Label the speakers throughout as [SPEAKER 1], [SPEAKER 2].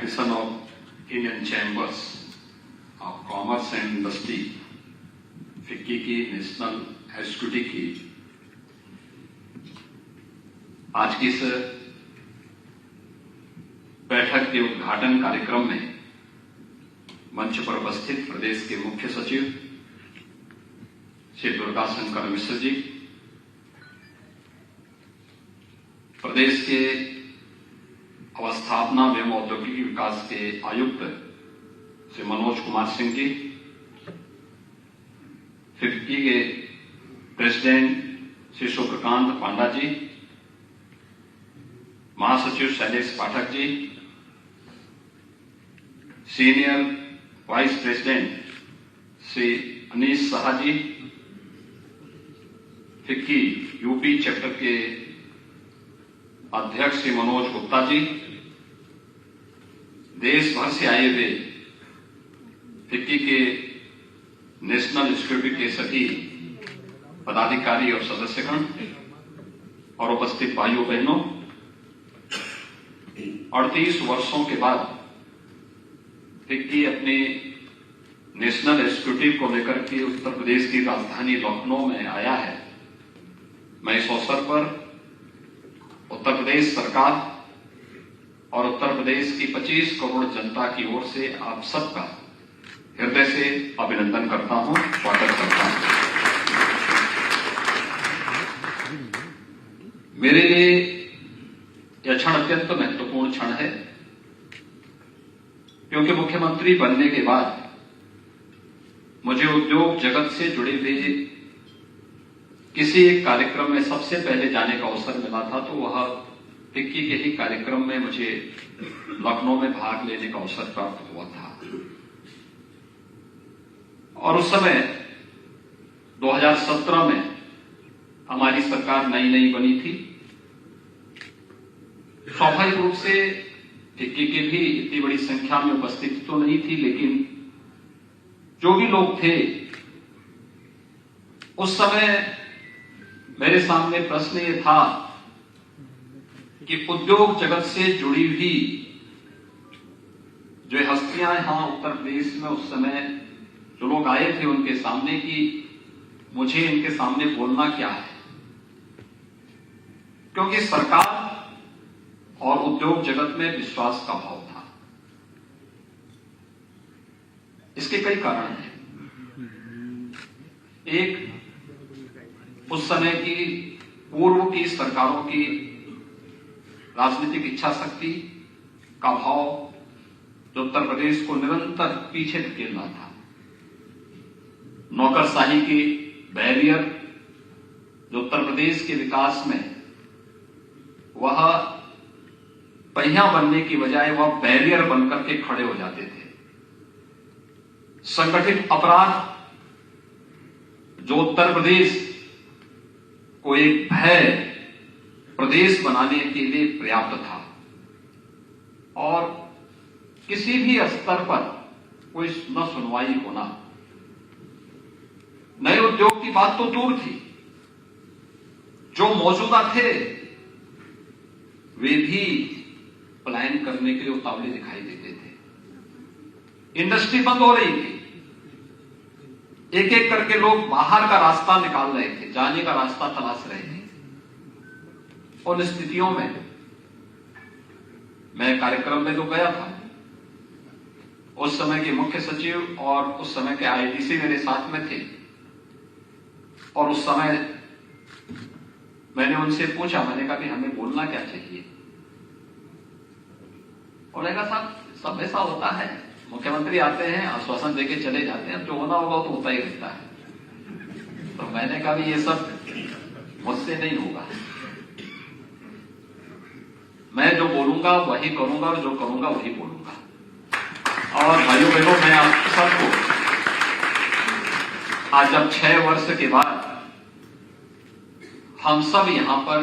[SPEAKER 1] addition of Indian Chambers of Commerce and Industry, FICCI की national executive की आज की इस बैठक के उद्घाटन कार्यक्रम में मंच पर उपस्थित प्रदेश के मुख्य सचिव श्री दुर्गा शंकर मिश्र जी, प्रदेश के अवस्थापना एवं औद्योगिक विकास के आयुक्त श्री मनोज कुमार सिंह जी, फिक्की के प्रेसिडेंट श्री शुक्रकांत पांडा जी, महासचिव Shailesh Pathak ji, senior vice president Shri Anish Shah ji, FICCI UP chapter के अध्यक्ष श्री मनोज गुप्ता जी, देश भर से आए हुए फिक्की के नेशनल एग्जीक्यूटिव के सभी पदाधिकारी और सदस्यगण और उपस्थित भाइयों बहनों, 38 वर्षों के बाद फिक्की अपने नेशनल एग्जीक्यूटिव को लेकर के उत्तर प्रदेश की राजधानी लखनऊ में आया है। मैं इस अवसर पर उत्तर प्रदेश सरकार और उत्तर प्रदेश की 25 करोड़ जनता की ओर से आप सबका हृदय से अभिनंदन करता हूं, स्वागत करता हूं। मेरे लिए यह क्षण अत्यंत महत्वपूर्ण क्षण है, क्योंकि मुख्यमंत्री बनने के बाद मुझे उद्योग जगत से जुड़े हुए किसी एक कार्यक्रम में सबसे पहले जाने का अवसर मिला था, तो वह फिक्की के ही कार्यक्रम में मुझे लखनऊ में भाग लेने का अवसर प्राप्त हुआ था। और उस समय 2017 में हमारी सरकार नई बनी थी। स्वाभाविक रूप से फिक्की की भी इतनी बड़ी संख्या में उपस्थिति तो नहीं थी, लेकिन जो भी लोग थे उस समय मेरे सामने प्रश्न ये था कि उद्योग जगत से जुड़ी हुई जो हस्तियां यहां उत्तर प्रदेश में उस समय जो लोग आए थे उनके सामने कि मुझे इनके सामने बोलना क्या है, क्योंकि सरकार और उद्योग जगत में विश्वास का भाव था। इसके कई कारण हैं। एक, उस समय की पूर्व की सरकारों की राजनीतिक इच्छा शक्ति का भाव जो उत्तर प्रदेश को निरंतर पीछे धकेल रहा था। नौकरशाही की बैरियर जो उत्तर प्रदेश के विकास में वह पहिया बनने की बजाय वह बैरियर बनकर के खड़े हो जाते थे। संगठित अपराध जो उत्तर प्रदेश को एक भय प्रदेश बनाने के लिए पर्याप्त था, और किसी भी स्तर पर कोई न सुनवाई होना, नए उद्योग की बात तो दूर थी, जो मौजूदा थे वे भी पलायन करने के लिए उतावले दिखाई देते थे। इंडस्ट्री बंद हो रही थी, एक एक करके लोग बाहर का रास्ता निकाल रहे थे, जाने का रास्ता तलाश रहे थे। उन स्थितियों में मैं कार्यक्रम में तो गया था, उस समय के मुख्य सचिव और उस समय के आईटीसी मेरे साथ में थे, और उस समय मैंने उनसे पूछा, मैंने कहा कि हमें बोलना क्या चाहिए। उन्होंने कहा साहब सब ऐसा होता है, मुख्यमंत्री आते हैं आश्वासन देके चले जाते हैं, जो होना होगा तो होता ही रहता है। तो मैंने कहा भी ये सब मुझसे नहीं होगा, मैं जो बोलूंगा वही करूंगा और जो करूंगा वही बोलूंगा। और भाइयों बहनों, मैं आप सबको आज जब 6 वर्ष के बाद हम सब यहां पर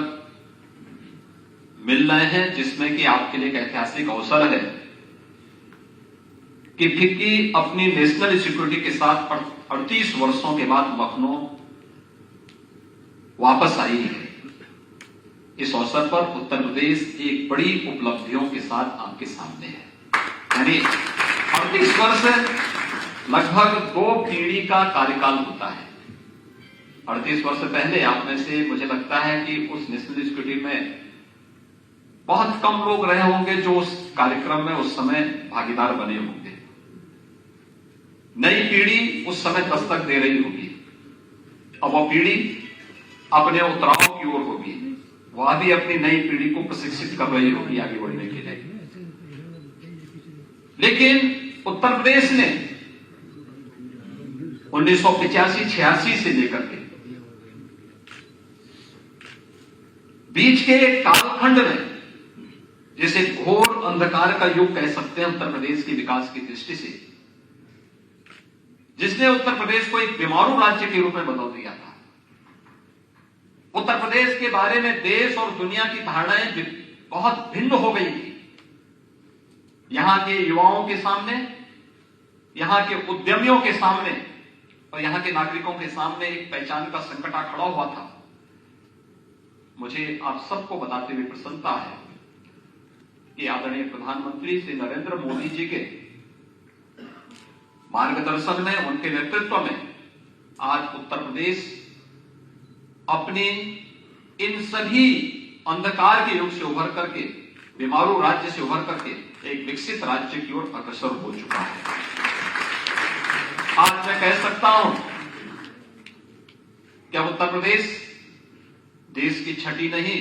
[SPEAKER 1] मिल रहे हैं, जिसमें कि आपके लिए एक ऐतिहासिक अवसर है कि फिक्की अपनी नेशनल सिक्योरिटी के साथ 38 वर्षों के बाद लखनऊ वापस आई है। इस अवसर पर उत्तर प्रदेश एक बड़ी उपलब्धियों के साथ आपके सामने है। यानी 38 वर्ष लगभग 2 पीढ़ी का कार्यकाल होता है। 38 वर्ष पहले आप में से मुझे लगता है कि उस नेशनल इंस्टीट्यूट में बहुत कम लोग रहे होंगे जो उस कार्यक्रम में उस समय भागीदार बने होंगे। नई पीढ़ी उस समय दस्तक दे रही होगी। अब वो पीढ़ी अपने उतराव की ओर होगी, वह भी अपनी नई पीढ़ी को प्रशिक्षित कर रही होगी आगे बढ़ने के लिए। लेकिन उत्तर प्रदेश ने 1985-86 से लेकर के बीच के कालखंड में, जिसे घोर अंधकार का युग कह सकते हैं उत्तर प्रदेश के विकास की दृष्टि से, जिसने उत्तर प्रदेश को एक बीमारू राज्य के रूप में बदल दिया था। उत्तर प्रदेश के बारे में देश और दुनिया की धारणाएं बहुत भिन्न हो गई थी। यहां के युवाओं के सामने, यहां के उद्यमियों के सामने और यहां के नागरिकों के सामने एक पहचान का संकट आ खड़ा हुआ था। मुझे आप सबको बताते हुए प्रसन्नता है कि आदरणीय प्रधानमंत्री श्री नरेंद्र मोदी जी के मार्गदर्शन में, उनके नेतृत्व में आज उत्तर प्रदेश अपने इन सभी अंधकार के युग से उभर करके, बीमारू राज्य से उभर करके एक विकसित राज्य की ओर अग्रसर हो चुका है। आज मैं कह सकता हूं कि अब उत्तर प्रदेश देश की छठी नहीं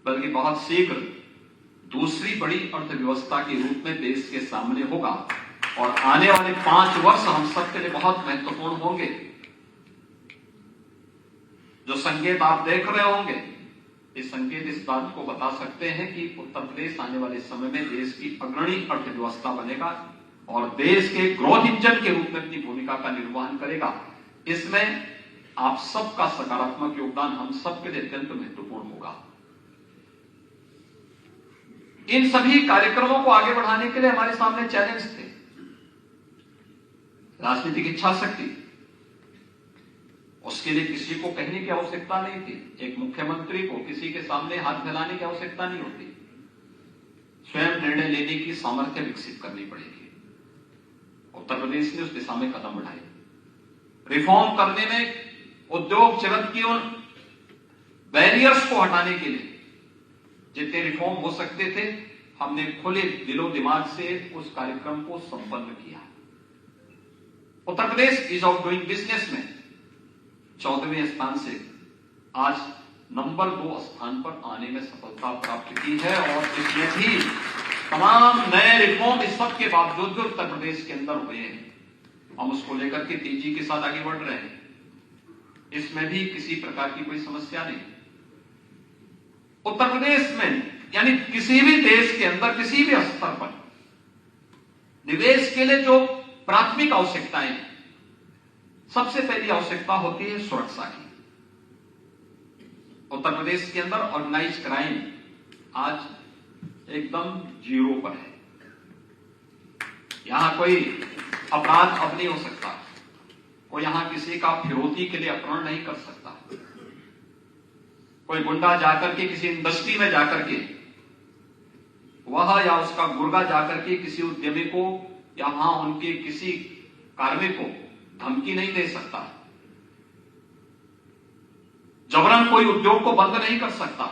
[SPEAKER 1] बल्कि बहुत शीघ्र दूसरी बड़ी अर्थव्यवस्था के रूप में देश के सामने होगा और आने वाले 5 वर्ष हम सबके लिए बहुत महत्वपूर्ण होंगे। जो संकेत आप देख रहे होंगे, ये संकेत इस बात को बता सकते हैं कि उत्तर प्रदेश आने वाले समय में देश की अग्रणी अर्थव्यवस्था बनेगा और देश के ग्रोथ इंजन के रूप में अपनी भूमिका का निर्वहन करेगा। इसमें आप सबका सकारात्मक योगदान हम सबके लिए अत्यंत महत्वपूर्ण होगा। इन सभी कार्यक्रमों को आगे बढ़ाने के लिए हमारे सामने चैलेंज थे। राजनीतिक इच्छा शक्ति, उसके लिए किसी को कहने की आवश्यकता नहीं थी। एक मुख्यमंत्री को किसी के सामने हाथ फैलाने की आवश्यकता नहीं होती। स्वयं निर्णय लेने की सामर्थ्य विकसित करनी पड़ेगी। उत्तर प्रदेश ने उस दिशा में कदम बढ़ाए। रिफॉर्म करने में उद्योग जगत की उन बैरियर्स को हटाने के लिए जितने रिफॉर्म हो सकते थे, हमने खुले दिलो दिमाग से उस कार्यक्रम को संपन्न किया। Uttar Pradesh is of doing business में 14वें स्थान से आज नंबर 2 स्थान पर आने में सफलता प्राप्त की है और इसमें भी तमाम नए रिफॉर्म इस सब के बावजूद जो उत्तर प्रदेश के अंदर हुए हैं, हम उसको लेकर के तेजी के साथ आगे बढ़ रहे हैं। इसमें भी किसी प्रकार की कोई समस्या नहीं। उत्तर प्रदेश में यानी किसी भी देश के अंदर किसी भी स्तर पर निवेश के लिए जो प्राथमिक आवश्यकताएं, सबसे पहली आवश्यकता होती है सुरक्षा की। उत्तर प्रदेश के अंदर ऑर्गेनाइज क्राइम आज एकदम 0 पर है। यहां कोई अपराध अब नहीं हो सकता, कोई यहां किसी का फिरौती के लिए अपहरण नहीं कर सकता। कोई गुंडा जाकर के किसी इंडस्ट्री में जाकर के वह या उसका गुर्गा जाकर के किसी उद्यमी को या वहां उनके किसी कार्मिक को धमकी नहीं दे सकता। जबरन कोई उद्योग को बंद नहीं कर सकता।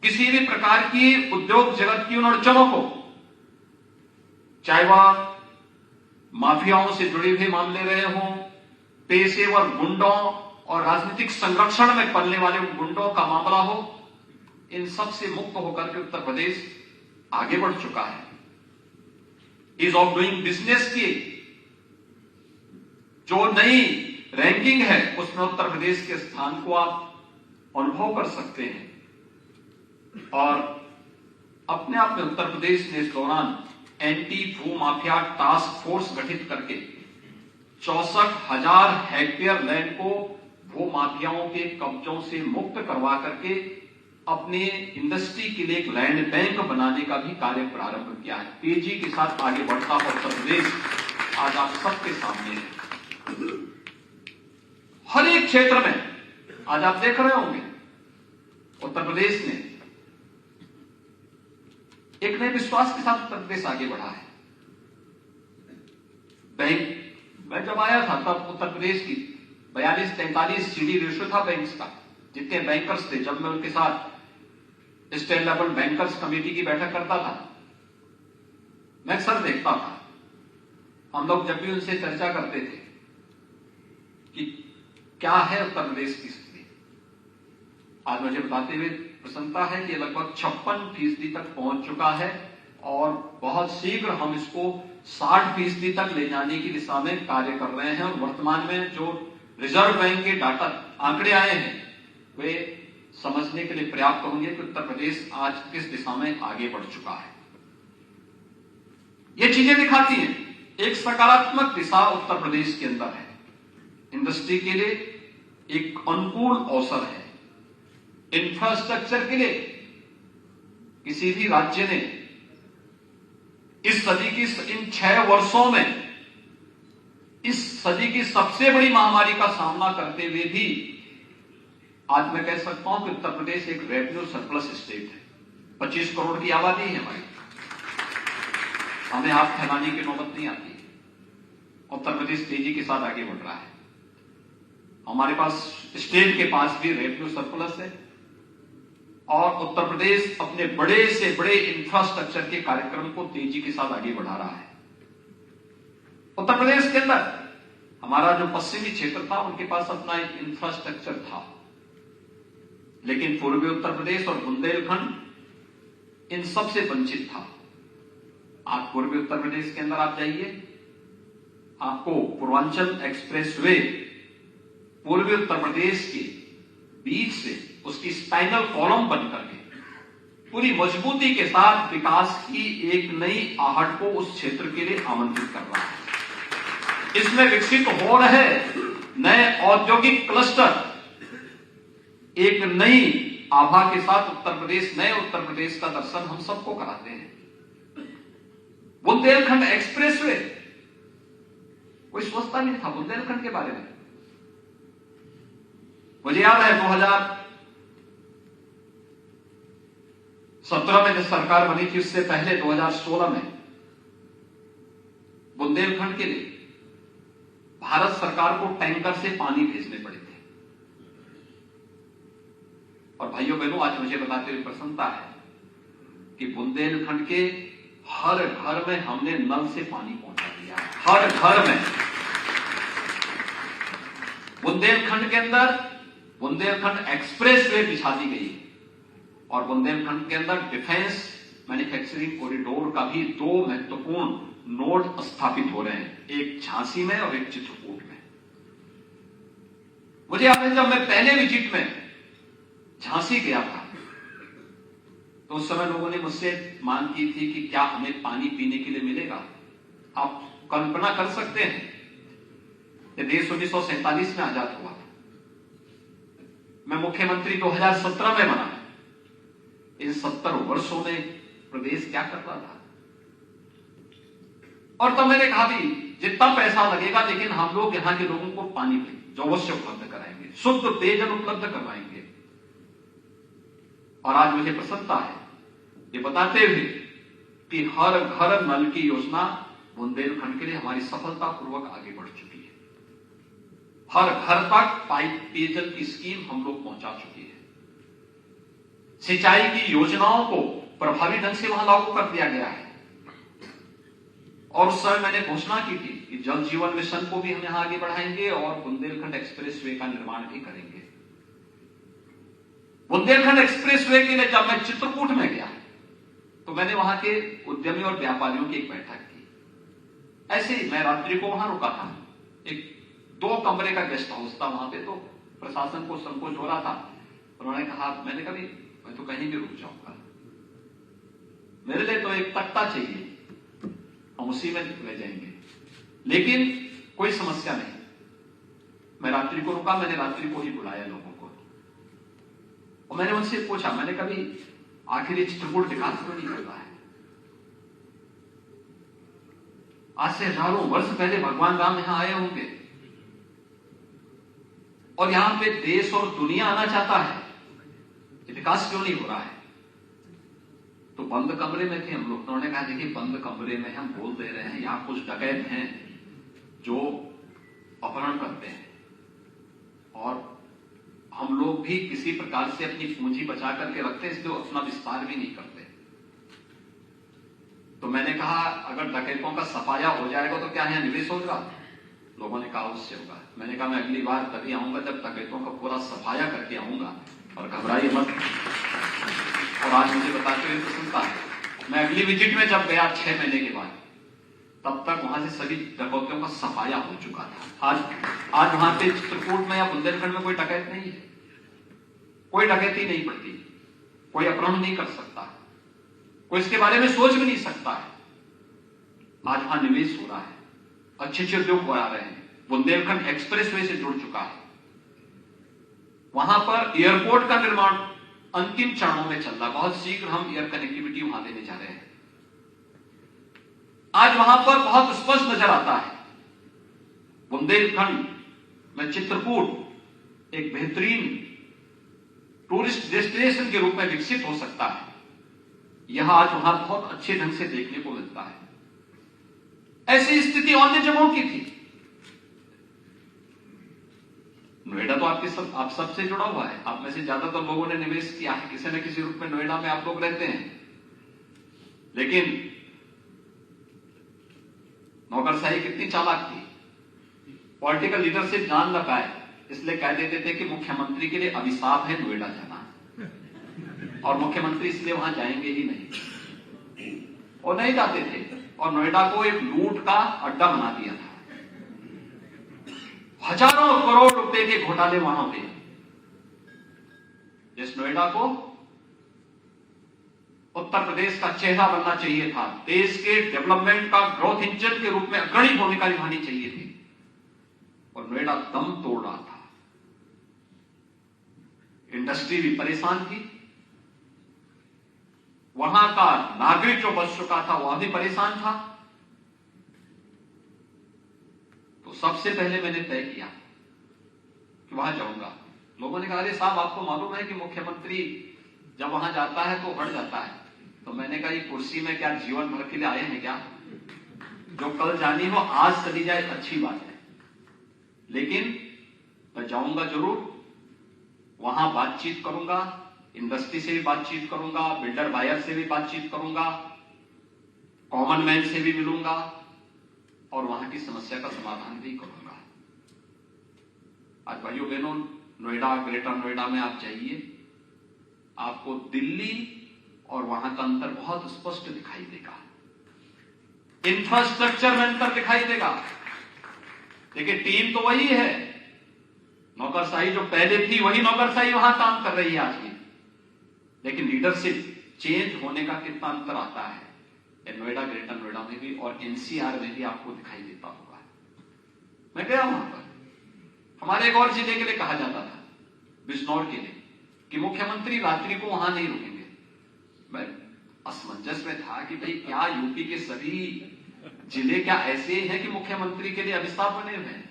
[SPEAKER 1] किसी भी प्रकार की उद्योग जगत की उन अड़चनों को, चाहे वह माफियाओं से जुड़े हुए मामले रहे हों, पेशेवर गुंडों और राजनीतिक संरक्षण में पलने वाले गुंडों का मामला हो, इन सब से मुक्त होकर के उत्तर प्रदेश आगे बढ़ चुका है। इज ऑफ डूइंग बिजनेस की जो नई रैंकिंग है उसमें उत्तर प्रदेश के स्थान को आप अनुभव कर सकते हैं। और अपने आप में उत्तर प्रदेश ने इस दौरान एंटी भू माफिया टास्क फोर्स गठित करके 64,000 हेक्टेयर लैंड को भू माफियाओं के कब्जों से मुक्त करवा करके अपने इंडस्ट्री के लिए एक लैंड बैंक बनाने का भी कार्य प्रारंभ किया है। तेजी के साथ आगे बढ़ता हुआ उत्तर प्रदेश आज आप सबके सामने है। हर एक क्षेत्र में आज आप देख रहे होंगे उत्तर प्रदेश ने एक नए विश्वास के साथ उत्तर प्रदेश आगे बढ़ा है। बैंक, मैं जब आया था तब उत्तर प्रदेश की 42-43 CD रेशियो था बैंक्स का, जितने बैंकर्स थे। जब मैं उनके साथ स्टेट लेवल बैंकर्स कमेटी की बैठक करता था, मैं अक्सर देखता था, हम लोग जब भी उनसे चर्चा करते थे कि क्या है उत्तर प्रदेश की स्थिति, आज मुझे बताते हुए प्रसन्नता है कि लगभग 56% तक पहुंच चुका है और बहुत शीघ्र हम इसको 60% तक ले जाने की दिशा में कार्य कर रहे हैं। और वर्तमान में जो रिजर्व बैंक के डाटा आंकड़े आए हैं वे समझने के लिए पर्याप्त होंगे कि उत्तर प्रदेश आज किस दिशा में आगे बढ़ चुका है। ये चीजें दिखाती हैं एक सकारात्मक दिशा उत्तर प्रदेश के अंदर है। इंडस्ट्री के लिए एक अनुकूल अवसर है। इंफ्रास्ट्रक्चर के लिए किसी भी राज्य ने इस सदी की इन 6 वर्षों में इस सदी की सबसे बड़ी महामारी का सामना करते हुए भी आज मैं कह सकता हूं कि उत्तर प्रदेश एक रेवेन्यू सरप्लस स्टेट है। 25 करोड़ की आबादी है हमारी, हमें हाथ फैलाने की नौबत नहीं आती। उत्तर प्रदेश तेजी के साथ आगे बढ़ रहा है। हमारे पास स्टेट के पास भी रेवेन्यू सरप्लस है और उत्तर प्रदेश अपने बड़े से बड़े इंफ्रास्ट्रक्चर के कार्यक्रम को तेजी के साथ आगे बढ़ा रहा है। उत्तर प्रदेश के अंदर हमारा जो पश्चिमी क्षेत्र था उनके पास अपना एक इंफ्रास्ट्रक्चर था, लेकिन पूर्वी उत्तर प्रदेश और बुंदेलखंड इन सबसे वंचित था। आप पूर्वी उत्तर प्रदेश के अंदर आप जाइए, आपको पूर्वांचल एक्सप्रेसवे पूर्वी उत्तर प्रदेश के बीच से उसकी स्पाइनल कॉलम बनकर के पूरी मजबूती के साथ विकास की एक नई आहट को उस क्षेत्र के लिए आमंत्रित कर रहा है। इसमें विकसित हो रहे नए औद्योगिक क्लस्टर एक नई आभा के साथ उत्तर प्रदेश, नए उत्तर प्रदेश का दर्शन हम सबको कराते हैं। बुंदेलखंड एक्सप्रेसवे, कोई सोचता नहीं था बुंदेलखंड के बारे में। मुझे याद है 2017 में जब सरकार बनी थी, उससे पहले 2016 में बुंदेलखंड के लिए भारत सरकार को टैंकर से पानी भेजने पड़े थे। और भाइयों बहनों, आज मुझे बताते हुए प्रसन्नता है कि बुंदेलखंड के हर घर में हमने नल से पानी पहुंचा दिया है। हर घर में बुंदेलखंड के अंदर बुंदेलखंड एक्सप्रेसवे बिछा दी गई है और बुंदेलखंड के अंदर डिफेंस मैन्युफैक्चरिंग कॉरिडोर का भी 2 महत्वपूर्ण नोड स्थापित हो रहे हैं, एक झांसी में और एक चित्रकूट में। मुझे याद है जब मैं पहले विजिट में झांसी गया था तो उस समय लोगों ने मुझसे मांग की थी कि क्या हमें पानी पीने के लिए मिलेगा। आप कल्पना कर सकते हैं कि देश 1947 में आजाद हुआ, मैं मुख्यमंत्री 2017 में बना। इन 70 वर्षों में प्रदेश क्या कर रहा था। और तब मैंने कहा भी जितना पैसा लगेगा लेकिन हम लोग यहां के लोगों को पानी जो अवश्य उपलब्ध कराएंगे, शुद्ध पेयजल उपलब्ध करवाएंगे। और आज मुझे प्रसन्नता है ये बताते हुए कि हर घर नल की योजना बुंदेलखंड के लिए हमारी सफलतापूर्वक आगे बढ़ चुकी है। हर घर तक पाइप पेयजल की स्कीम हम लोग पहुंचा चुकी है। सिंचाई की योजनाओं को प्रभावी ढंग से वहां लागू कर दिया गया है। और उस समय मैंने घोषणा की थी कि जल जीवन मिशन को भी हम यहां आगे बढ़ाएंगे और बुंदेलखंड एक्सप्रेसवे का निर्माण भी करेंगे। बुंदेलखंड एक्सप्रेसवे के लिए जब मैं चित्रकूट में गया तो मैंने वहां के उद्यमी और व्यापारियों की एक बैठक की। ऐसे ही मैं रात्रि को वहां रुका था, एक 2 कमरे का गेस्ट हाउस था वहां पे, तो प्रशासन को संकोच हो रहा था। उन्होंने कहा, मैंने कहा मैं तो कहीं भी रुक जाऊंगा, मेरे लिए तो एक तख्ता चाहिए, हम उसी में ले जाएंगे, लेकिन कोई समस्या नहीं। मैं रात्रि को रुका, मैंने रात्रि को ही बुलाया लोगों को और मैंने उनसे पूछा, मैंने कभी आखिर चित्रकूट विकास क्यों नहीं कर रहा है। आज से हजारों वर्ष पहले भगवान राम यहां आए होंगे और यहां पे देश और दुनिया आना चाहता है, विकास क्यों नहीं हो रहा है। तो बंद कमरे में थे हम लोग। तो उन्होंने कहा देखिए बंद कमरे में हम बोल दे रहे हैं, यहां कुछ डकैत हैं जो अपहरण करते हैं, और हम लोग भी किसी प्रकार से अपनी पूंजी बचा करके रखते हैं, इसलिए अपना विस्तार भी नहीं करते। तो मैंने कहा अगर डकैतों का सफाया हो जाएगा तो क्या यहाँ निवेश होगा? लोगों ने कहा उससे होगा। मैंने कहा मैं अगली बार तभी आऊंगा जब डकैतों का पूरा सफाया करके आऊंगा, और घबराइए मत। और आज मुझे बताते हुए प्रसन्नता है, मैं अगली विजिट में जब गया 6 महीने के बाद, तब तक वहां से सभी डकैतियों का सफाया हो चुका था। आज वहां पे चित्रकूट में या बुंदेलखंड में कोई डकैत नहीं है, कोई डकैती नहीं पड़ती, कोई अपहरण नहीं कर सकता, कोई इसके बारे में सोच भी नहीं सकता है। आज वहां निवेश हो रहा है, अच्छे अच्छे उद्योग आ रहे हैं, बुंदेलखंड एक्सप्रेसवे से जुड़ चुका है, वहां पर एयरपोर्ट का निर्माण अंतिम चरणों में चल रहा है, बहुत शीघ्र हम एयर कनेक्टिविटी वहां देने जा रहे हैं। आज वहां पर बहुत स्पष्ट नजर आता है बुंदेलखंड में चित्रकूट एक बेहतरीन टूरिस्ट डेस्टिनेशन के रूप में विकसित हो सकता है। यह आज वहां बहुत अच्छे ढंग से देखने को मिलता है। ऐसी स्थिति अन्य जगहों की थी। नोएडा तो आप सबसे जुड़ा हुआ है, आप में से ज्यादातर लोगों ने निवेश किया है किसी न किसी रूप में। नोएडा में आप लोग रहते हैं, लेकिन नौकरशाही कितनी चालाक थी, पॉलिटिकल लीडरशिप जान न पाए, इसलिए कह देते थे कि मुख्यमंत्री के लिए अभिशाप है नोएडा जाना, और मुख्यमंत्री इसलिए वहां जाएंगे ही नहीं, और नहीं जाते थे, और नोएडा को एक लूट का अड्डा बना दिया था। हजारों करोड़ रुपए के घोटाले वहां हुए, जिस नोएडा को उत्तर प्रदेश का चेहरा बनना चाहिए था, देश के डेवलपमेंट का ग्रोथ इंजन के रूप में अग्रणी भूमिका निभानी चाहिए थी, और नोएडा दम तोड़ रहा था। इंडस्ट्री भी परेशान थी, वहां का नागरिक जो बच चुका था वह भी परेशान था। तो सबसे पहले मैंने तय किया कि वहां जाऊंगा। लोगों ने कहा अरे साहब आपको मालूम है कि मुख्यमंत्री जब वहां जाता है तो हट जाता है। तो मैंने कहा ये कुर्सी में क्या जीवन भर के लिए आए हैं क्या? जो कल जानी हो आज चली जाए अच्छी बात है, लेकिन मैं जाऊंगा जरूर, वहां बातचीत करूंगा, इंडस्ट्री से भी बातचीत करूंगा, बिल्डर बायर से भी बातचीत करूंगा, कॉमन मैन से भी मिलूंगा, और वहां की समस्या का समाधान भी करूंगा। आज भाइयों बहनों, नोएडा, ग्रेटर नोएडा में आप जाइए, आपको दिल्ली और वहां का अंतर बहुत स्पष्ट दिखाई देगा, इंफ्रास्ट्रक्चर में अंतर दिखाई देगा। देखिए टीम तो वही है, नौकरशाही जो पहले थी वही नौकरशाही वहां काम कर रही है आज भी, लेकिन लीडरशिप चेंज होने का कितना अंतर आता है नोएडा, ग्रेटर नोएडा में भी, और एनसीआर में भी आपको दिखाई देता होगा। मैं गया वहां पर, हमारे एक और जिले के लिए कहा जाता था, बिजनौर के लिए, कि मुख्यमंत्री रात्रि को वहां नहीं रुकेंगे। मैं असमंजस में था कि भाई क्या यूपी के सभी जिले क्या ऐसे हैं कि मुख्यमंत्री के लिए अभिशाप बने हुए हैं?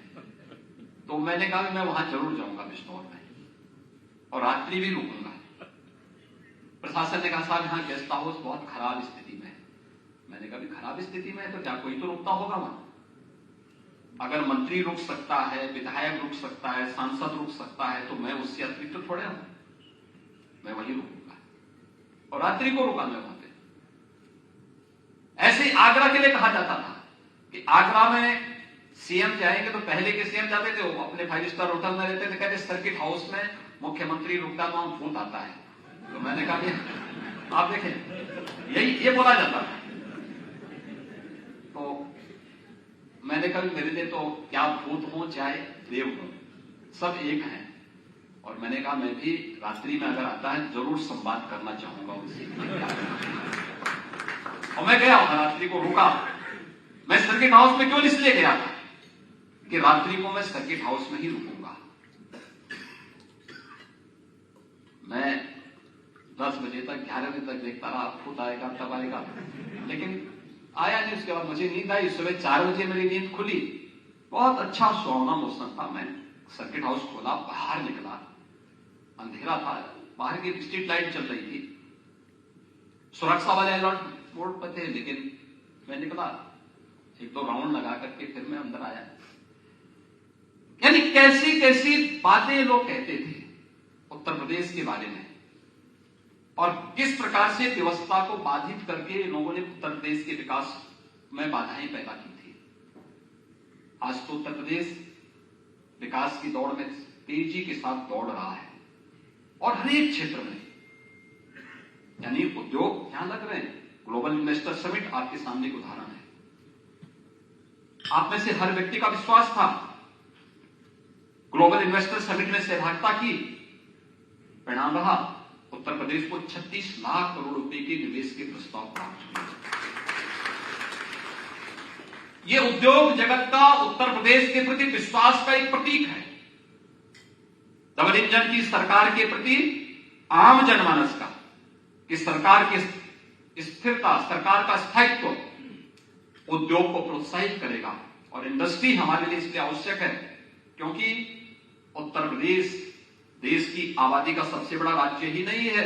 [SPEAKER 1] तो मैंने कहा मैं वहां जरूर जाऊंगा बिजनौर में, और रात्रि भी रुकूंगा। प्रशासन ने कहा साहब यहाँ गेस्ट हाउस बहुत खराब स्थिति में है। मैंने कहा खराब स्थिति में है तो क्या कोई तो रुकता होगा वहां? अगर मंत्री रुक सकता है, विधायक रुक सकता है, सांसद रुक सकता है, तो मैं उससे अतिरिक्त तो थोड़े हूं, मैं वहीं रुकूंगा, और रात्रि को रुका मैं वहां पे। ऐसे आगरा के लिए कहा जाता था कि आगरा में सीएम जाएंगे तो पहले के सीएम जाते थे वो अपने 5 स्टार होटल में रहते थे, कहते सर्किट हाउस में मुख्यमंत्री रुकता तो वहां भूत आता है। तो मैंने कहा आप देखें ये बोला जाता था। तो मैंने कहा मेरे लिए तो क्या भूत हो चाहे देव हो, सब एक हैं, और मैंने कहा मैं भी रात्रि में अगर आता है जरूर संवाद करना चाहूंगा उनसे। और मैं गया वहां, रात्रि को रुका। मैं सर्किट हाउस में क्यों इसलिए गया था कि रात्रि को मैं सर्किट हाउस में ही रुकूंगा। मैं 10 बजे तक 11 बजे तक देखता रहा खुद आएगा तब आएगा, लेकिन आया नहीं। उसके बाद मुझे नींद आई, सुबह 4 बजे मेरी नींद खुली, बहुत अच्छा सुहावना मौसम था। मैं सर्किट हाउस खोला, बाहर निकला, अंधेरा था, बाहर की स्ट्रीट लाइट चल रही थी, सुरक्षा वाले अलर्ट बोर्ड पर थे, लेकिन मैं निकला, एक दो राउंड लगा करके फिर मैं अंदर आया। यानी कैसी कैसी बातें लोग कहते थे उत्तर प्रदेश के बारे में, और किस प्रकार से व्यवस्था को बाधित करके इन लोगों ने उत्तर प्रदेश के विकास में बाधाएं पैदा की थी। आज तो उत्तर प्रदेश विकास की दौड़ में तेजी के साथ दौड़ रहा है, और हर एक क्षेत्र में, यानी उद्योग यहां लग रहे हैं। ग्लोबल इन्वेस्टर समिट आपके सामने एक उदाहरण है। आप में से हर व्यक्ति का विश्वास था ग्लोबल इन्वेस्टर समिट में सहभागिता की, परिणाम रहा उत्तर प्रदेश को 36 लाख करोड़ रुपए के निवेश के प्रस्ताव प्राप्त हुए। यह उद्योग जगत का उत्तर प्रदेश के प्रति विश्वास का एक प्रतीक है। डबल इंजन की सरकार के प्रति आम जनमानस का, कि सरकार की स्थिरता, सरकार का स्थायित्व उद्योग को प्रोत्साहित करेगा। और इंडस्ट्री हमारे लिए इसलिए आवश्यक है क्योंकि उत्तर प्रदेश देश की आबादी का सबसे बड़ा राज्य ही नहीं है,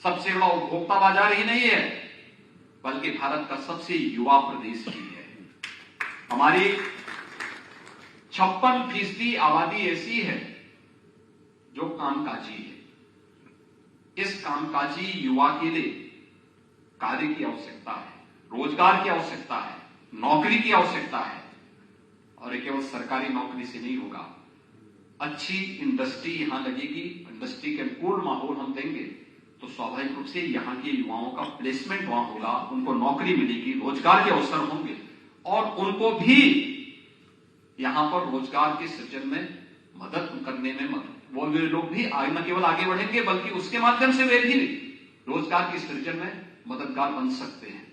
[SPEAKER 1] सबसे बड़ा उपभोक्ता बाजार ही नहीं है, बल्कि भारत का सबसे युवा प्रदेश भी है। हमारी 56% आबादी ऐसी है जो कामकाजी है। इस कामकाजी युवा के लिए कार्य की आवश्यकता है, रोजगार की आवश्यकता है, नौकरी की आवश्यकता है। और ये केवल सरकारी नौकरी से नहीं होगा, अच्छी इंडस्ट्री यहां लगेगी, इंडस्ट्री के अनुकूल माहौल हम देंगे तो स्वाभाविक रूप से यहां के युवाओं का प्लेसमेंट वहां होगा, उनको नौकरी मिलेगी, रोजगार के अवसर होंगे, और उनको भी यहां पर रोजगार के सृजन में मदद करने में वो लोग भी न केवल आगे बढ़ेंगे बल्कि उसके माध्यम से वे भी रोजगार के सृजन में मददगार बन सकते हैं।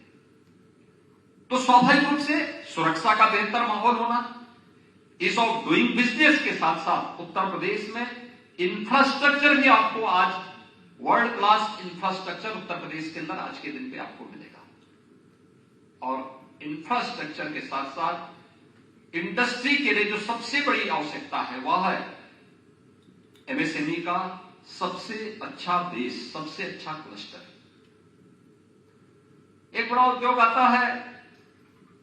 [SPEAKER 1] तो स्वाभाविक रूप से सुरक्षा का बेहतर माहौल होना, इज ऑफ डूइंग बिजनेस के साथ साथ उत्तर प्रदेश में इंफ्रास्ट्रक्चर भी आपको आज world class infrastructure Uttar Pradesh के अंदर आज के दिन पे आपको मिलेगा। और इंफ्रास्ट्रक्चर के साथ साथ इंडस्ट्री के लिए जो सबसे बड़ी आवश्यकता है वह है एमएसएमई का सबसे अच्छा बेस, सबसे अच्छा क्लस्टर। एक बड़ा उद्योग आता है,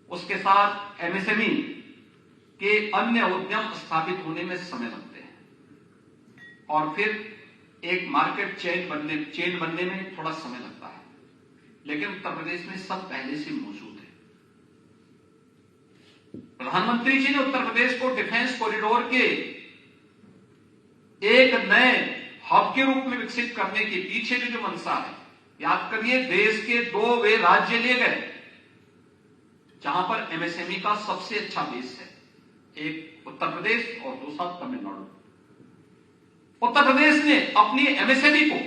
[SPEAKER 1] उसके साथ एमएसएमई के अन्य उद्यम स्थापित होने में समय लगते हैं, और फिर एक मार्केट चेन बनने में थोड़ा समय लगता है। लेकिन उत्तर प्रदेश में सब पहले से मौजूद है। प्रधानमंत्री जी ने उत्तर प्रदेश को डिफेंस कॉरिडोर के एक नए हब के रूप में विकसित करने के पीछे भी जो मंशा है, याद करिए, देश के 2 वे राज्य लिए गए जहां पर एमएसएमई का सबसे अच्छा बेस है, एक उत्तर प्रदेश और दूसरा तमिलनाडु। उत्तर प्रदेश ने अपनी एमएसएमई को,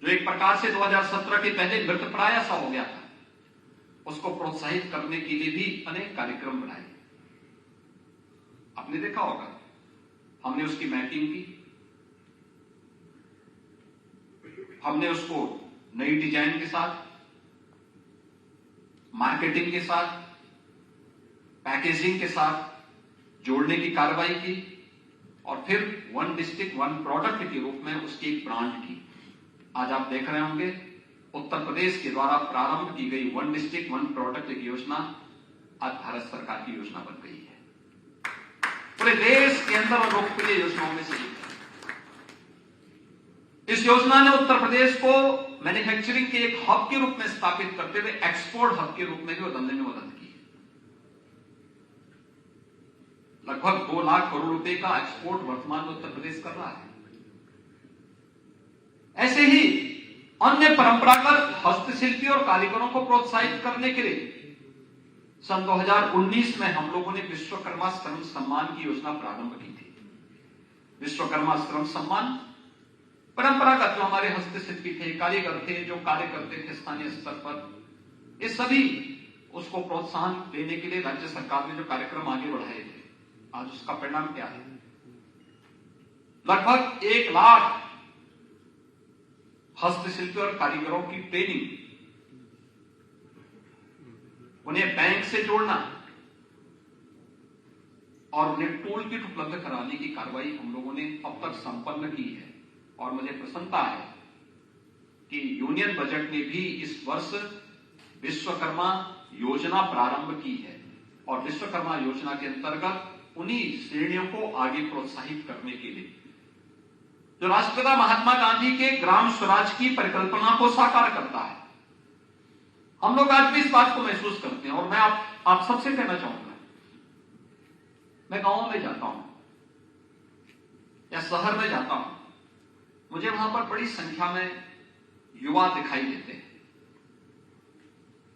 [SPEAKER 1] जो एक प्रकार से 2017 के पहले मृतप्राय सा हो गया था, उसको प्रोत्साहित करने के लिए भी अनेक कार्यक्रम बनाए। आपने देखा होगा, हमने उसकी मैपिंग की, हमने उसको नई डिजाइन के साथ, मार्केटिंग के साथ, पैकेजिंग के साथ जोड़ने की कार्रवाई की, और फिर 1 डिस्ट्रिक्ट 1 प्रोडक्ट के रूप में उसकी एक ब्रांड की। आज आप देख रहे होंगे उत्तर प्रदेश के द्वारा प्रारंभ की गई 1 डिस्ट्रिक्ट 1 प्रोडक्ट की योजना आज भारत सरकार की योजना बन गई है। पूरे देश के अंदर लोकप्रिय योजनाओं में से एक है। इस योजना ने उत्तर प्रदेश को मैन्युफैक्चरिंग के एक हब के रूप में स्थापित करते हुए एक्सपोर्ट हब के रूप में भी बदलने में मदद की। लगभग 2 लाख करोड़ रुपए का एक्सपोर्ट वर्तमान में उत्तर प्रदेश कर रहा है। ऐसे ही अन्य परंपरागत हस्तशिल्पी और कारीगरों को प्रोत्साहित करने के लिए सन 2019 में हम लोगों ने विश्वकर्मा श्रम सम्मान की योजना प्रारंभ की थी। विश्वकर्मा श्रम सम्मान परंपरागत जो हमारे हस्तशिल्पी थे, कारीगर थे, जो कार्य करते थे स्थानीय स्तर पर, ये सभी उसको प्रोत्साहन देने के लिए राज्य सरकार ने जो कार्यक्रम आगे बढ़ाए थे, आज उसका परिणाम क्या है? लगभग 1 लाख हस्तशिल्पी और कारीगरों की ट्रेनिंग, उन्हें बैंक से जोड़ना और उन्हें टूल किट उपलब्ध कराने की कार्रवाई हम लोगों ने अब तक संपन्न की है। और मुझे प्रसन्नता है कि यूनियन बजट ने भी इस वर्ष विश्वकर्मा योजना प्रारंभ की है और विश्वकर्मा योजना के अंतर्गत उन्हीं श्रेणियों को आगे प्रोत्साहित करने के लिए जो राष्ट्रपिता महात्मा गांधी के ग्राम स्वराज की परिकल्पना को साकार करता है। हम लोग आज भी इस बात को महसूस करते हैं और मैं आप सबसे कहना चाहूंगा, मैं गांवों में जाता हूं या शहर में जाता हूं, मुझे वहां पर बड़ी संख्या में युवा दिखाई देते हैं।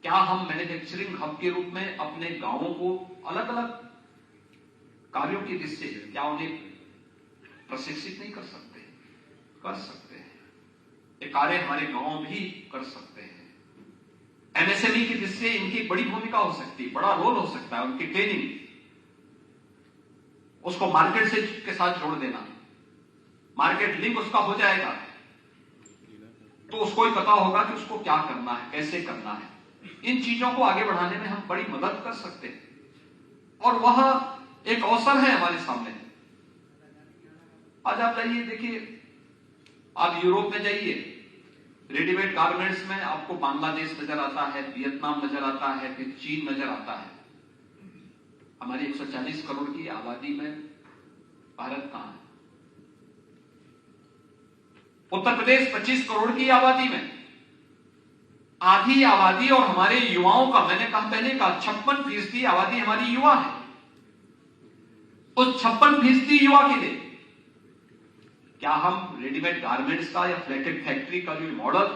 [SPEAKER 1] क्या हम मैन्युफैक्चरिंग हब के रूप में अपने गांवों को अलग अलग कार्यों की दृष्टि से क्या उन्हें प्रशिक्षित नहीं कर सकते? कर सकते हैं। ये कार्य हमारे गांव भी कर सकते हैं। एमएसएमई की दृष्टि से इनकी बड़ी भूमिका हो सकती है, बड़ा रोल हो सकता है। उनकी ट्रेनिंग, उसको मार्केट से के साथ जोड़ देना, मार्केट लिंक उसका हो जाएगा तो उसको ही पता होगा कि उसको क्या करना है, कैसे करना है। इन चीजों को आगे बढ़ाने में हम बड़ी मदद कर सकते हैं और वह एक अवसर है हमारे सामने। आज आप जाइए, देखिए, आप यूरोप में जाइए, रेडीमेड गारमेंट्स में आपको बांग्लादेश नजर आता है, वियतनाम नजर आता है, फिर चीन नजर आता है। हमारी 140 करोड़ की आबादी में भारत कहां है? उत्तर प्रदेश 25 करोड़ की आबादी में आधी आबादी और हमारे युवाओं का, मैंने कहा पहले का 56% आबादी हमारी युवा है। उस 56% युवा के लिए क्या हम रेडीमेड गारमेंट्स का या फ्लैटेड फैक्ट्री का जो मॉडल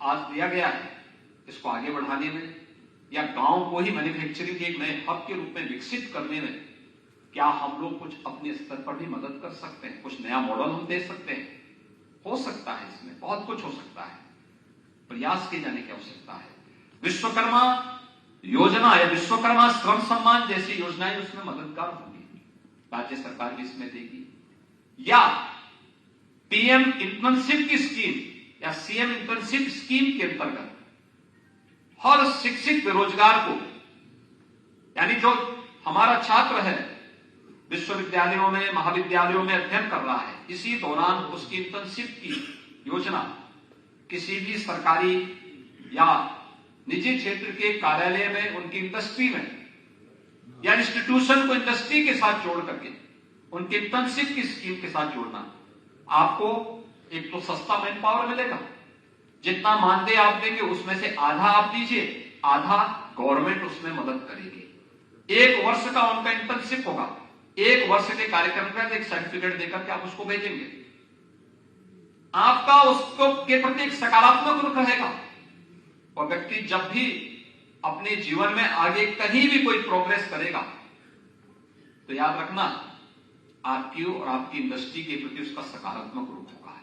[SPEAKER 1] आज दिया गया है, इसको आगे बढ़ाने में या गांव को ही मैन्युफैक्चरिंग के एक नए हब के रूप में विकसित करने में क्या हम लोग कुछ अपने स्तर पर भी मदद कर सकते हैं? कुछ नया मॉडल हम दे सकते हैं? हो सकता है, इसमें बहुत कुछ हो सकता है। प्रयास किए जाने की आवश्यकता है। विश्वकर्मा योजना या विश्वकर्मा श्रम सम्मान जैसी योजनाएं उसमें मददगार होंगी, राज्य सरकार भी इसमें देगी। या पीएम इंटर्नशिप की स्कीम या सीएम इंटर्नशिप स्कीम के अंतर्गत हर शिक्षित बेरोजगार को, यानी जो हमारा छात्र है विश्वविद्यालयों में, महाविद्यालयों में अध्ययन कर रहा है, इसी दौरान उसकी इंटर्नशिप की योजना किसी भी सरकारी या निजी क्षेत्र के कार्यालय में, उनकी इंडस्ट्री में या इंस्टीट्यूशन को इंडस्ट्री के साथ जोड़ करके उनकी इंटर्नशिप की स्कीम के साथ जोड़ना। आपको एक तो सस्ता मैन पावर मिलेगा, जितना मानदेय आप देंगे उसमें से आधा आप दीजिए, आधा गवर्नमेंट उसमें मदद करेगी। 1 वर्ष का उनका इंटर्नशिप होगा, 1 वर्ष के कार्यक्रम का एक सर्टिफिकेट देकर के आप उसको भेजेंगे। आपका उसको के प्रति एक सकारात्मक रुख रहेगा और व्यक्ति जब भी अपने जीवन में आगे कहीं भी कोई प्रोग्रेस करेगा तो याद रखना, आपकी और आपकी इंडस्ट्री के प्रति उसका सकारात्मक रुख होगा,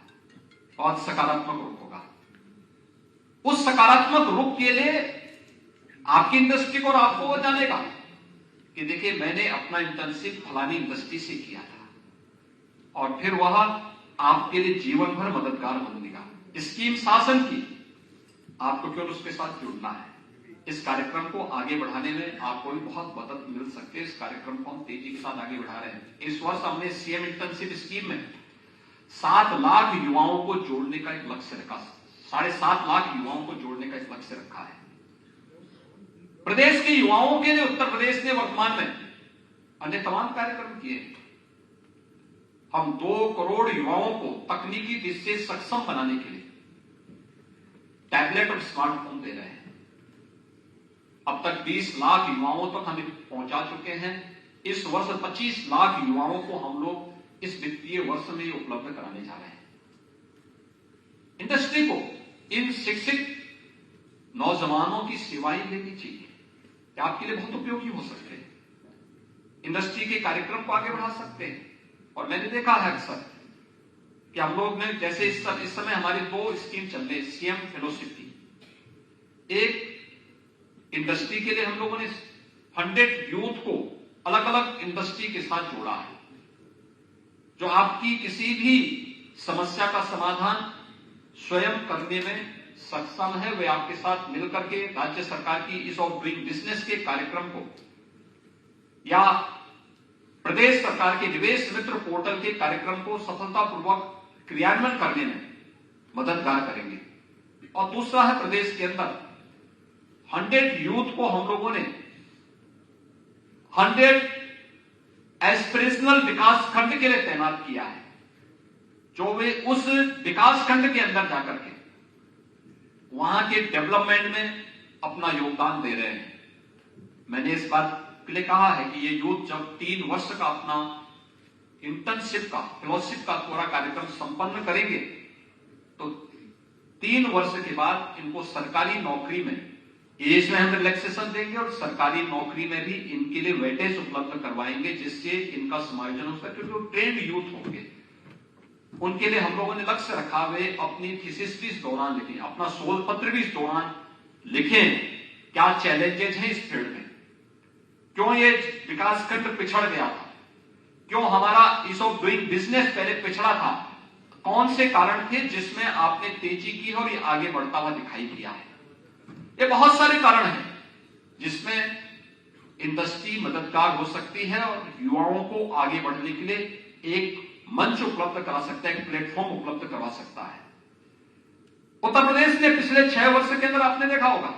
[SPEAKER 1] बहुत सकारात्मक रुख होगा। उस सकारात्मक रुख के लिए आपकी इंडस्ट्री को और आपको वो जानेगा कि देखिए मैंने अपना इंटर्नशिप फलानी इंडस्ट्री से किया था और फिर वह आपके लिए जीवन भर मददगार बनेगा। स्कीम शासन की, आपको केवल उसके साथ जुड़ना है। इस कार्यक्रम को आगे बढ़ाने में आपको भी बहुत मदद मिल सकती है। इस कार्यक्रम को हम तेजी के साथ आगे बढ़ा रहे हैं। इस वर्ष हमने सीएम इंटर्नशिप स्कीम में 7 लाख युवाओं को जोड़ने का एक लक्ष्य रखा, 7.5 लाख युवाओं को जोड़ने का एक लक्ष्य रखा है। प्रदेश के युवाओं के लिए उत्तर प्रदेश ने वर्तमान में अन्य तमाम कार्यक्रम किए। हम 2 करोड़ युवाओं को तकनीकी दृष्टि से सक्षम बनाने के लिए टैबलेट और स्मार्टफोन दे रहे हैं। अब तक 20 लाख युवाओं तक हम पहुंचा चुके हैं। इस वर्ष 25 लाख युवाओं को हम लोग इस वित्तीय वर्ष में उपलब्ध कराने जा रहे हैं। इंडस्ट्री को इन शिक्षित नौजवानों की सेवाएं लेनी चाहिए, क्या आपके लिए बहुत उपयोगी हो सकते हैं। इंडस्ट्री के कार्यक्रम को आगे बढ़ा सकते हैं। और मैंने देखा है अक्सर कि हम लोग ने, जैसे इस समय हमारी 2 स्कीम चल रही है सीएम फेलोशिप की। एक इंडस्ट्री के लिए हम लोगों ने 100 यूथ को अलग अलग इंडस्ट्री के साथ जोड़ा है, जो आपकी किसी भी समस्या का समाधान स्वयं करने में सक्षम है। वे आपके साथ मिलकर के राज्य सरकार की ईज ऑफ डूइंग बिजनेस के कार्यक्रम को या प्रदेश सरकार के निवेश मित्र पोर्टल के कार्यक्रम को सफलतापूर्वक क्रियान्वयन करने में मददगार करेंगे। और दूसरा है प्रदेश के अंदर 100 यूथ को हम लोगों ने 100 एस्पिरेशनल विकास खंड के लिए तैनात किया है, जो वे उस विकास खंड के अंदर जाकर के वहां के डेवलपमेंट में अपना योगदान दे रहे हैं। मैंने इस बात के लिए कहा है कि ये यूथ जब 3 वर्ष का अपना इंटर्नशिप का, फेलोशिप का पूरा कार्यक्रम संपन्न करेंगे तो 3 वर्ष के बाद इनको सरकारी नौकरी में एज में हम रिलैक्सेशन देंगे और सरकारी नौकरी में भी इनके लिए वेटेज उपलब्ध करवाएंगे, जिससे इनका समायोजन हो सके, क्योंकि वो ट्रेंड यूथ होंगे। उनके लिए हम लोगों ने लक्ष्य रखा, वे अपनी थीसिस भी इस दौरान लिखें, अपना शोध पत्र भी इस दौरान लिखें, क्या चैलेंजेस हैं इस फील्ड में, क्यों ये विकास खंड पिछड़ गया था, क्यों हमारा ईज ऑफ डूइंग बिजनेस पहले पिछड़ा था, कौन से कारण थे जिसमें आपने तेजी की और ये आगे बढ़ता हुआ दिखाई दिया है। ये बहुत सारे कारण हैं जिसमें इंडस्ट्री मददगार हो सकती है और युवाओं को आगे बढ़ने के लिए एक मंच उपलब्ध करा सकता है, एक प्लेटफॉर्म उपलब्ध करवा सकता है। उत्तर प्रदेश ने पिछले 6 वर्ष के अंदर आपने देखा होगा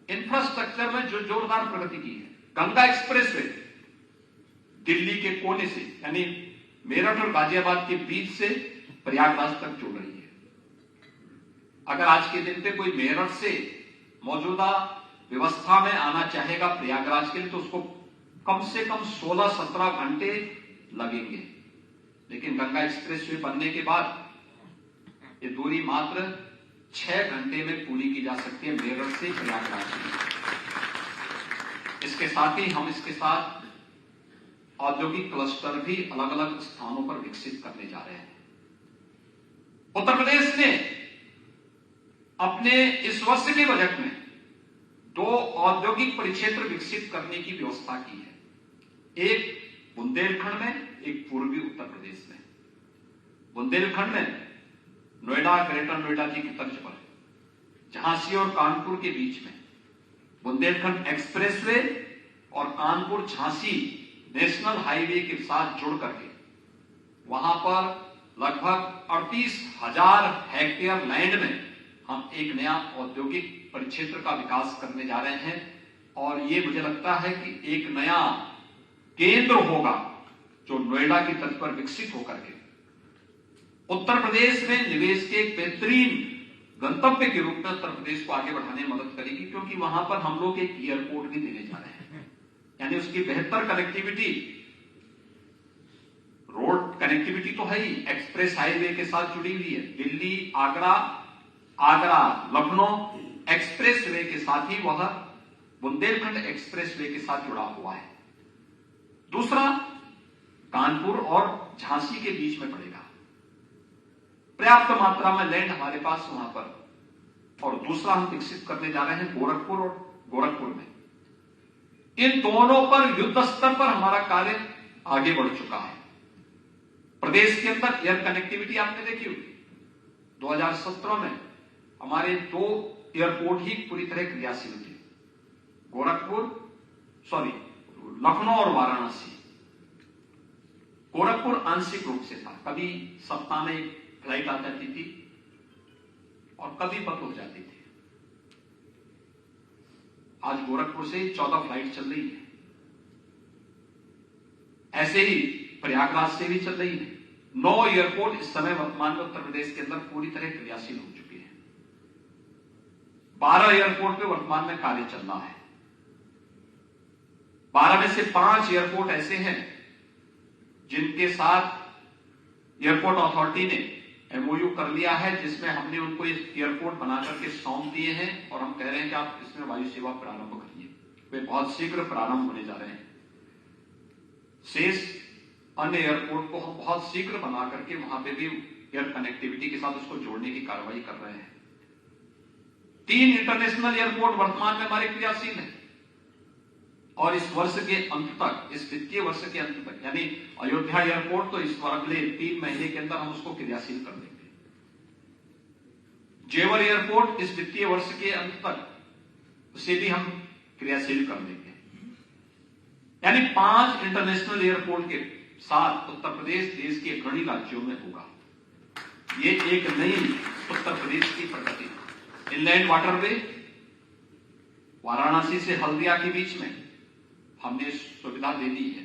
[SPEAKER 1] इंफ्रास्ट्रक्चर में जो जोरदार प्रगति की है। गंगा एक्सप्रेसवे दिल्ली के कोने से यानी मेरठ और गाजियाबाद के बीच से प्रयागराज तक जोड़ रही है। अगर आज के दिन पे कोई मेरठ से मौजूदा व्यवस्था में आना चाहेगा प्रयागराज के लिए तो उसको कम से कम 16-17 घंटे लगेंगे, लेकिन गंगा एक्सप्रेसवे बनने के बाद ये दूरी मात्र 6 घंटे में पूरी की जा सकती है मेरठ से प्रयागराज में। इसके साथ ही हम इसके साथ औद्योगिक क्लस्टर भी अलग अलग स्थानों पर विकसित करने जा रहे हैं। उत्तर प्रदेश ने अपने इस वर्ष के बजट में 2 औद्योगिक परिक्षेत्र विकसित करने की व्यवस्था की है, एक बुंदेलखंड में, एक पूर्वी उत्तर प्रदेश में। बुंदेलखंड में नोएडा, ग्रेटर नोएडा जी की तर्ज पर झांसी और कानपुर के बीच में बुंदेलखंड एक्सप्रेसवे और कानपुर झांसी नेशनल हाईवे के साथ जुड़ करके वहां पर लगभग 38,000 हेक्टेयर लैंड में हम एक नया औद्योगिक परिक्षेत्र का विकास करने जा रहे हैं और ये मुझे लगता है कि एक नया केंद्र होगा जो नोएडा की तर्ज पर विकसित होकर के उत्तर प्रदेश में निवेश के एक बेहतरीन गंतव्य के रूप में उत्तर प्रदेश को आगे बढ़ाने में मदद करेगी, क्योंकि वहां पर हम लोग एक एयरपोर्ट भी देने जा रहे हैं, यानी उसकी बेहतर कनेक्टिविटी, रोड कनेक्टिविटी तो है ही, एक्सप्रेस हाईवे के साथ जुड़ी हुई है। दिल्ली आगरा, आगरा लखनऊ एक्सप्रेसवे के साथ ही वह बुंदेलखंड एक्सप्रेसवे के साथ जुड़ा हुआ है। दूसरा कानपुर और झांसी के बीच में पड़ेगा, पर्याप्त मात्रा में लैंड हमारे पास वहां पर। और दूसरा हम विकसित करने जा रहे हैं गोरखपुर और गोरखपुर में। इन दोनों पर युद्ध स्तर पर हमारा कार्य आगे बढ़ चुका है। प्रदेश के अंदर एयर कनेक्टिविटी आपने देखी होगी, 2017 में हमारे 2 एयरपोर्ट ही पूरी तरह क्रियाशील थे, लखनऊ और वाराणसी। गोरखपुर आंशिक रूप से था, कभी सप्ताह में एक फ्लाइट आ जाती थी और कभी बंद हो जाती थी। आज गोरखपुर से 14 फ्लाइट चल रही है, ऐसे ही प्रयागराज से भी चल रही है। 9 एयरपोर्ट इस समय वर्तमान में उत्तर प्रदेश के अंदर पूरी तरह क्रियाशील हो चुके हैं। 12 एयरपोर्ट पे वर्तमान में कार्य चल रहा है। 12 में से 5 एयरपोर्ट ऐसे हैं जिनके साथ एयरपोर्ट अथॉरिटी ने एमओयू कर लिया है, जिसमें हमने उनको इस एयरपोर्ट बनाकर के सौंप दिए हैं और हम कह रहे हैं कि आप इसमें वायु सेवा प्रारंभ करिए। वे बहुत शीघ्र प्रारंभ होने जा रहे हैं। शेष अन्य एयरपोर्ट को हम बहुत शीघ्र बना करके वहां पे भी एयर कनेक्टिविटी के साथ उसको जोड़ने की कार्रवाई कर रहे हैं। 3 इंटरनेशनल एयरपोर्ट वर्तमान में हमारे क्रियाशील हैं और इस वर्ष के अंत तक, इस वित्तीय वर्ष के अंत तक, यानी अयोध्या एयरपोर्ट तो इस अगले 3 महीने के अंदर हम उसको क्रियाशील कर देंगे। जेवर एयरपोर्ट इस वित्तीय वर्ष के अंत तक उसे भी हम क्रियाशील कर देंगे। यानी 5 इंटरनेशनल एयरपोर्ट के साथ उत्तर प्रदेश देश के अग्रणी राज्यों में होगा। ये एक नई उत्तर प्रदेश की प्रगति। इनलैंड वाटरवे वाराणसी से हल्दिया के बीच में हमने सुविधा दे दी है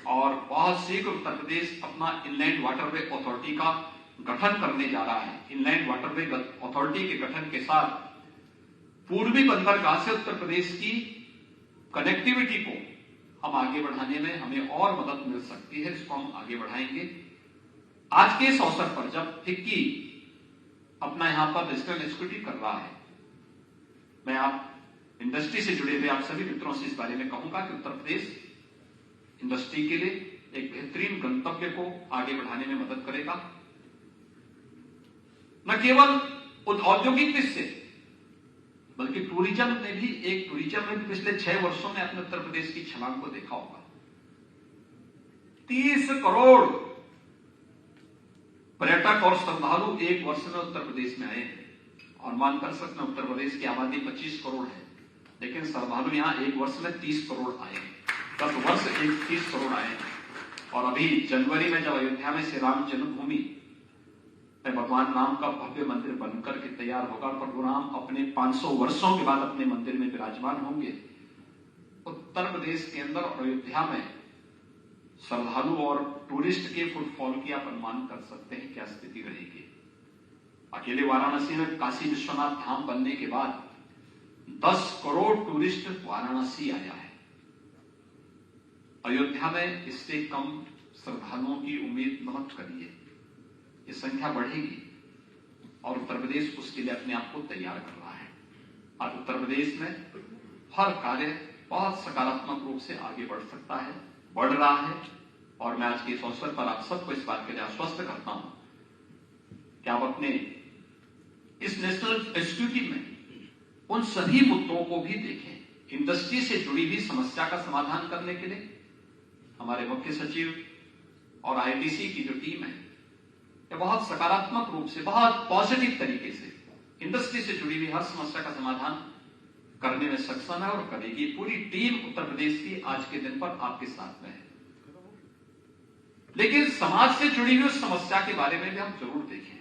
[SPEAKER 1] और बहुत शीघ्र उत्तर प्रदेश अपना इनलैंड वाटरवे अथॉरिटी का गठन करने जा रहा है। इनलैंड वाटरवे अथॉरिटी के गठन के साथ पूर्वी बंदरगाह से उत्तर प्रदेश की कनेक्टिविटी को हम आगे बढ़ाने में हमें और मदद मिल सकती है, इसको हम आगे बढ़ाएंगे। आज के इस अवसर पर जब फिक्की अपना यहां पर नेशनल इंस्टीट्यूट कर रहा है, मैं आप इंडस्ट्री से जुड़े हुए आप सभी मित्रों से इस बारे में कहूंगा कि उत्तर प्रदेश इंडस्ट्री के लिए एक बेहतरीन गंतव्य को आगे बढ़ाने में मदद करेगा। न केवल औद्योगिक दृष्टि से बल्कि टूरिज्म में भी पिछले 6 वर्षों में अपने उत्तर प्रदेश की छलांग को देखा होगा। 30 करोड़ पर्यटक और श्रद्धालु एक वर्ष में उत्तर प्रदेश में आए हैं। अनुमान कर सकते हैं उत्तर प्रदेश की आबादी 25 करोड़ है, लेकिन श्रद्धालु यहां एक वर्ष में 30 करोड़ आए हैं। 10 वर्ष 30 करोड़ आए हैं। और अभी जनवरी में जब अयोध्या में श्री राम जन्मभूमि में भगवान राम का भव्य मंदिर बनकर के तैयार होगा, प्रभु राम अपने 500 वर्षों के बाद अपने मंदिर में विराजमान होंगे, उत्तर प्रदेश के अंदर और अयोध्या में श्रद्धालु और टूरिस्ट के फुटफॉल की आप अनुमान कर सकते हैं क्या स्थिति रहेगी। अकेले वाराणसी में काशी विश्वनाथ धाम बनने के बाद 10 करोड़ टूरिस्ट वाराणसी आया है। अयोध्या में इससे कम श्रद्धालुओं की उम्मीद मत करिए, ये संख्या बढ़ेगी और उत्तर प्रदेश उसके लिए अपने आप को तैयार कर रहा है। आज उत्तर प्रदेश में हर कार्य बहुत सकारात्मक रूप से आगे बढ़ सकता है, बढ़ रहा है। और मैं आज के इस अवसर पर आप सबको इस बात के लिए आश्वस्त करता हूं कि आप अपने इस नेशनल इंस्टीट्यूट में उन सभी मुद्दों को भी देखें। इंडस्ट्री से जुड़ी हुई समस्या का समाधान करने के लिए हमारे मुख्य सचिव और आईटीसी की जो टीम है, ये बहुत सकारात्मक रूप से, बहुत पॉजिटिव तरीके से इंडस्ट्री से जुड़ी हुई हर समस्या का समाधान करने में सक्षम है और करेगी। पूरी टीम उत्तर प्रदेश की आज के दिन पर आपके साथ में है। लेकिन समाज से जुड़ी हुई उस समस्या के बारे में भी हम जरूर देखें।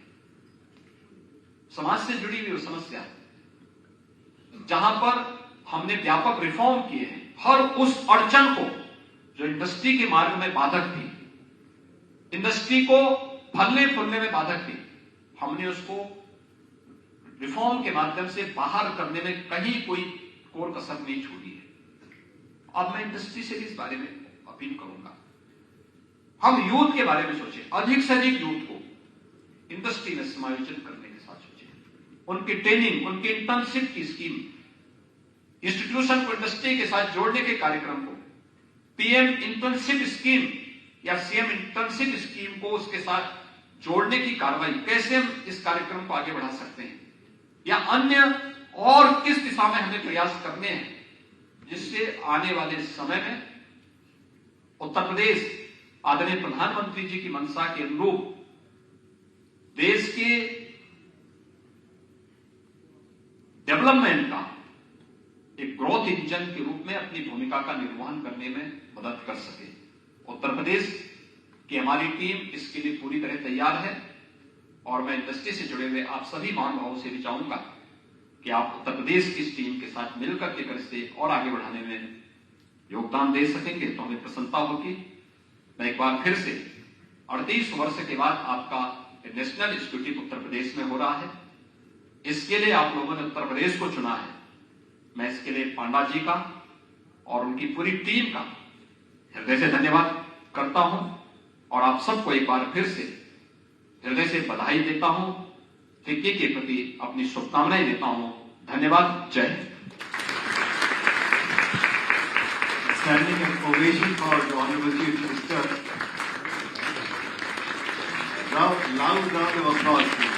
[SPEAKER 1] समाज से जुड़ी हुई समस्या जहां पर हमने व्यापक रिफॉर्म किए हैं, हर उस अड़चन को जो इंडस्ट्री के मार्ग में बाधक थी, इंडस्ट्री को फलने फूलने में बाधक थी, हमने उसको रिफॉर्म के माध्यम से बाहर करने में कहीं कोई कोर कसर नहीं छोड़ी है। अब मैं इंडस्ट्री से भी इस बारे में अपील करूंगा, हम यूथ के बारे में सोचें, अधिक से अधिक यूथ को इंडस्ट्री में समायोजन करने के साथ सोचें। उनकी ट्रेनिंग, उनकी इंटर्नशिप की स्कीम, इंस्टीट्यूशन को इंडस्ट्री के साथ जोड़ने के कार्यक्रम को, पीएम इंटर्नशिप स्कीम या सीएम इंटर्नशिप स्कीम को उसके साथ जोड़ने की कार्रवाई, कैसे हम इस कार्यक्रम को आगे बढ़ा सकते हैं या अन्य और किस दिशा में हमें प्रयास करने हैं जिससे आने वाले समय में उत्तर प्रदेश आदरणीय प्रधानमंत्री जी की मंशा के अनुरूप देश के डेवलपमेंट का एक ग्रोथ इंजन के रूप में अपनी भूमिका का निर्वहन करने में मदद कर सके। उत्तर प्रदेश की हमारी टीम इसके लिए पूरी तरह तैयार है और मैं इंडस्ट्री से जुड़े हुए आप सभी महानुभावों से भी चाहूंगा कि आप उत्तर प्रदेश की इस टीम के साथ मिलकर के अगर इसे और आगे बढ़ाने में योगदान दे सकेंगे तो हमें प्रसन्नता होगी। मैं एक बार फिर से 38 वर्ष के बाद आपका नेशनल इंस्टीट्यूट उत्तर प्रदेश में हो रहा है, इसके लिए आप लोगों ने उत्तर प्रदेश को चुना है। मैं इसके लिए पांडा जी का और उनकी पूरी टीम का हृदय से धन्यवाद करता हूं और आप सबको एक बार फिर से हृदय से बधाई देता हूं, फिक्की के प्रति अपनी शुभकामनाएं देता हूं। धन्यवाद। जय Hind.
[SPEAKER 2] Standing ovation for the Honorable Chief Minister. Now, loud round of applause.